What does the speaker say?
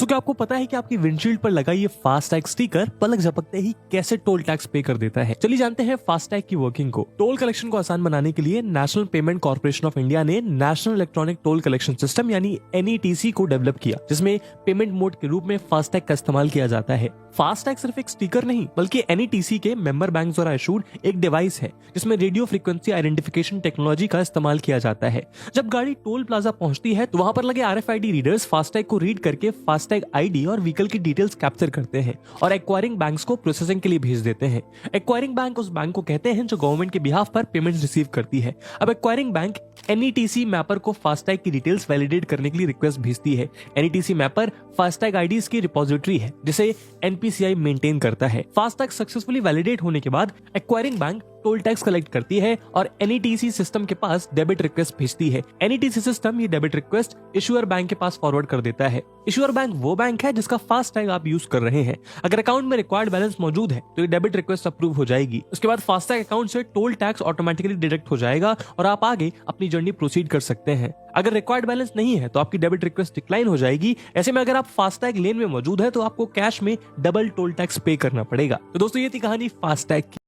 तो क्या आपको पता है कि आपकी विंडशील्ड पर लगा ये फास्टैग स्टिकर पलक झपकते ही कैसे टोल टैक्स पे कर देता है? चलिए जानते हैं फास्टैग की वर्किंग को। टोल कलेक्शन को आसान बनाने के लिए national payment corporation of India ने national electronic toll collection system यानी NETC को डेवलप किया, जिसमें पेमेंट मोड के रूप में फास्टैग का इस्तेमाल किया जाता है। फास्टैग सिर्फ एक स्टिकर नहीं बल्कि NETC के मेंबर बैंक द्वारा इशूड एक डिवाइस है जिसमें रेडियो फ्रीक्वेंसी आइडेंटिफिकेशन टेक्नोलॉजी का इस्तेमाल किया जाता है। जब गाड़ी टोल प्लाजा पहुंचती है तो वहां पर लगे RFID रीडर्स फास्टैग को रीड करके फास्टैग ID और व्हीकल की डिटेल्स कैप्चर करते हैं और एक्वायरिंग बैंक्स को प्रोसेसिंग के लिए भेज देते हैं। एक्वायरिंग बैंक उस बैंक को कहते हैं जो गवर्नमेंट के बिहाफ पर पेमेंट्स रिसीव करती है। अब एक्वायरिंग बैंक NETC मैपर को फास्टैग की डिटेल्स वैलिडेट करने के लिए रिक्वेस्ट भेजती है। NETC मैपर फास्टैग IDs की रिपोजिटरी है जिसे NPCI मेंटेन करता है। फास्टैग सक्सेसफुली वैलिडेट होने के बाद acquiring bank toll tax collect करती है और NETC सिस्टम के पास डेबिट रिक्वेस्ट भेजती है। NETC सिस्टम ये डेबिट रिक्वेस्ट इशूअर बैंक के पास फॉरवर्ड कर देता है। इशूअर बैंक वो बैंक है जिसका फास्टैग आप यूज कर रहे हैं। अगर अकाउंट में रिक्वायर्ड बैलेंस मौजूद है तो ये डेबिट रिक्वेस्ट अप्रूव हो जाएगी। उसके बाद फास्टैग अकाउंट से टोल टैक्स ऑटोमेटिकली डिडक्ट हो जाएगा और आप आगे अपनी जर्नी प्रोसीड कर सकते हैं। अगर रिक्वायर्ड बैलेंस नहीं है तो आपकी डेबिट रिक्वेस्ट डिक्लाइन हो जाएगी। ऐसे में अगर आप फास्टैग लेन में मौजूद है तो आपको कैश में डबल टोल टैक्स पे करना पड़ेगा। तो दोस्तों ये थी कहानी फास्टैग की।